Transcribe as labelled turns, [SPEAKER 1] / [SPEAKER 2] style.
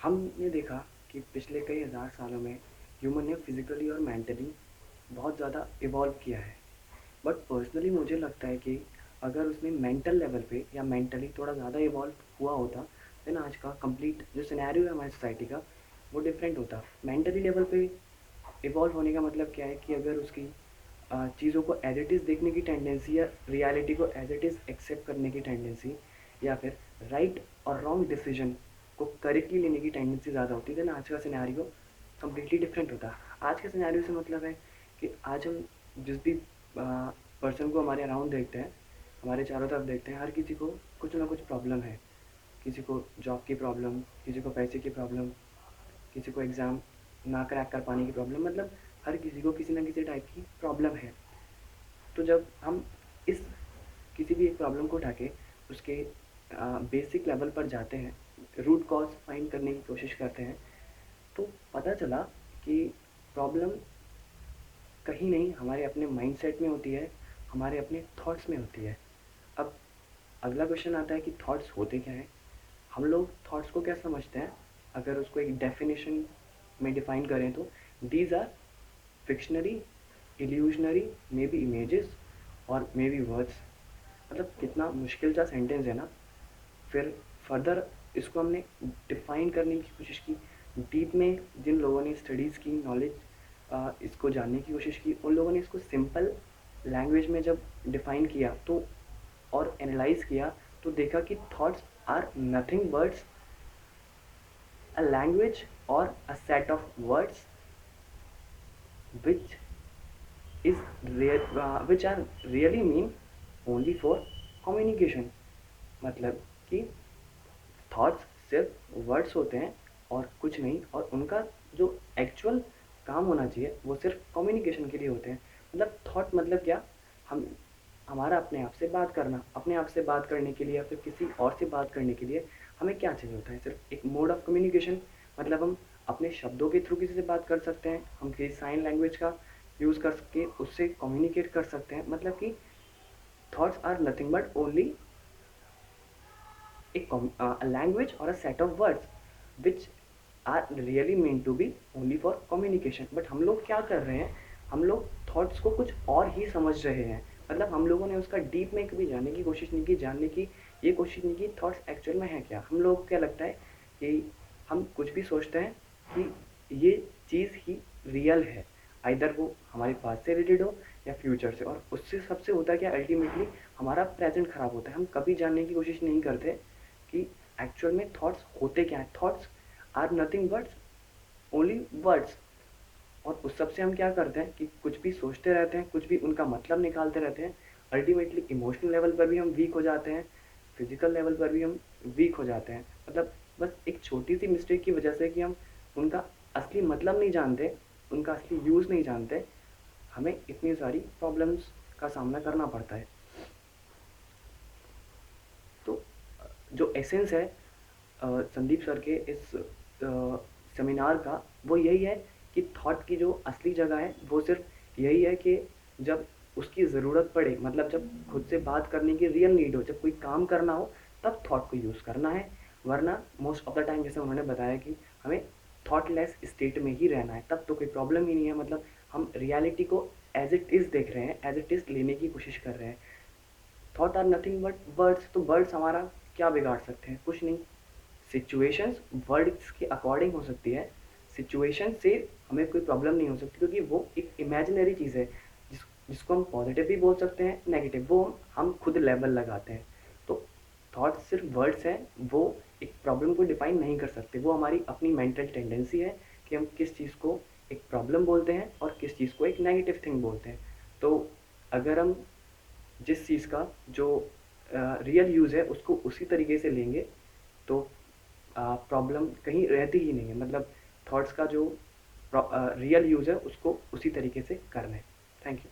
[SPEAKER 1] हमने देखा कि पिछले कई हज़ार सालों में ह्यूमन ने फिज़िकली और मेंटली बहुत ज़्यादा इवॉल्व किया है। बट पर्सनली मुझे लगता है कि अगर उसने मेंटल लेवल पे या मेंटली थोड़ा ज़्यादा इवॉल्व हुआ होता, देन आज का कंप्लीट जो सिनेरियो है हमारी सोसाइटी का, वो डिफरेंट होता। मेंटली लेवल पे इवॉल्व होने का मतलब क्या है कि अगर उसकी चीज़ों को एज इट इज़ देखने की टेंडेंसी या रियलिटी को एज इट इज़ एक्सेप्ट करने की टेंडेंसी, या फिर राइट और रॉन्ग डिसीजन को करेक्टली लेने की टेंडेंसी ज़्यादा होती है, देन आज का सिनेरियो कम्प्लीटली डिफरेंट होता। आज के सिनेरियो से मतलब है कि आज हम जिस भी पर्सन को हमारे अराउंड देखते हैं, हमारे चारों तरफ देखते हैं, हर किसी को कुछ ना कुछ प्रॉब्लम है। किसी को जॉब की प्रॉब्लम, किसी को पैसे की प्रॉब्लम, किसी को एग्ज़ाम ना क्रैक कर पाने की प्रॉब्लम, मतलब हर किसी को किसी ना किसी टाइप की प्रॉब्लम है। तो जब हम इस किसी भी एक प्रॉब्लम को उठा के उसके बेसिक लेवल पर जाते हैं, रूट कॉज फाइंड करने की कोशिश करते हैं, तो पता चला कि प्रॉब्लम कहीं नहीं हमारे अपने माइंडसेट में होती है, हमारे अपने थॉट्स में होती है। अब अगला क्वेश्चन आता है कि थॉट्स होते क्या हैं? हम लोग थॉट्स को क्या समझते हैं? अगर उसको एक डेफिनेशन में डिफाइन करें तो these are fictionary, illusionary, maybe images और मे बी वर्ड्स। मतलब कितना मुश्किल सा सेंटेंस है ना। फिर फर्दर इसको हमने डिफ़ाइन करने की कोशिश की। डीप में जिन लोगों ने स्टडीज़ की, नॉलेज इसको जानने की कोशिश की, उन लोगों ने इसको सिंपल लैंग्वेज में जब डिफ़ाइन किया तो और एनालाइज़ किया, तो देखा कि thoughts are nothing but a language और a set of words which is which are really mean only for communication. मतलब कि थॉट्स सिर्फ वर्ड्स होते हैं और कुछ नहीं, और उनका जो एक्चुअल काम होना चाहिए वो सिर्फ कम्युनिकेशन के लिए होते हैं। मतलब थॉट मतलब क्या? हम हमारा अपने आप से बात करना, अपने आप से बात करने के लिए या फिर किसी और से बात करने के लिए हमें क्या चाहिए होता है? सिर्फ एक मोड ऑफ कम्युनिकेशन। मतलब हम अपने शब्दों के थ्रू किसी से बात कर सकते हैं, हम किसी साइन लैंग्वेज का यूज़ करके उससे कम्युनिकेट कर सकते हैं। मतलब कि thoughts are nothing but only a language or a set of words which are really meant to be only for communication। But हम लोग क्या कर रहे हैं? हम लोग थॉट्स को कुछ और ही समझ रहे हैं। मतलब हम लोगों ने उसका डीप में कभी जानने की कोशिश नहीं की, जानने की ये कोशिश नहीं की थॉट्स एक्चुअल में है क्या। हम लोग को क्या लगता है कि हम कुछ भी सोचते हैं कि ये चीज़ ही रियल है, आइदर वो हमारे पास से रिलेटेड हो या फ्यूचर से, और उससे सबसे होता है क्या, अल्टीमेटली हमारा प्रेजेंट खराब होता है। हम कभी जानने की कोशिश नहीं करते कि एक्चुअल में थॉट्स होते क्या हैं। Thoughts are nothing but only words. और उस सब से हम क्या करते हैं कि कुछ भी सोचते रहते हैं, कुछ भी उनका मतलब निकालते रहते हैं। अल्टीमेटली इमोशनल लेवल पर भी हम वीक हो जाते हैं, फिजिकल लेवल पर भी हम वीक हो जाते हैं। मतलब बस एक छोटी सी मिस्टेक की वजह से कि हम उनका असली मतलब नहीं जानते, उनका असली यूज़ नहीं जानते, हमें इतनी सारी प्रॉब्लम्स का सामना करना पड़ता है। तो जो एसेंस है संदीप सर के इस सेमिनार का, वो यही है कि थॉट की जो असली जगह है वो सिर्फ यही है कि जब उसकी ज़रूरत पड़े, मतलब जब खुद से बात करने की रियल नीड हो, जब कोई काम करना हो, तब थॉट को यूज़ करना है। वरना मोस्ट ऑफ द टाइम जैसे उन्होंने बताया कि हमें थॉटलेस स्टेट में ही रहना है, तब तो कोई प्रॉब्लम ही नहीं है। मतलब हम रियलिटी को एज इट इज़ देख रहे हैं, एज इट इज़ लेने की कोशिश कर रहे हैं। Thought are nothing but birds, तो बर्ड्स हमारा क्या बिगाड़ सकते हैं? कुछ नहीं। सिचुएशंस वर्ड्स के अकॉर्डिंग हो सकती है, सिचुएशन से हमें कोई प्रॉब्लम नहीं हो सकती, क्योंकि वो एक इमेजिनरी चीज़ है जिसको हम पॉजिटिव भी बोल सकते हैं, नेगेटिव, वो हम खुद लेवल लगाते हैं। तो थॉट्स सिर्फ वर्ड्स हैं, वो एक प्रॉब्लम को डिफाइन नहीं कर सकते। वो हमारी अपनी मेंटल टेंडेंसी है कि हम किस चीज़ को एक प्रॉब्लम बोलते हैं और किस चीज़ को एक नेगेटिव थिंग बोलते हैं। तो अगर हम जिस चीज़ का जो रियल यूज़ है उसको उसी तरीके से लेंगे, तो प्रॉब्लम कहीं रहती ही नहीं है। मतलब थॉट्स का जो रियल यूज़ है उसको उसी तरीके से करना है। Thank you.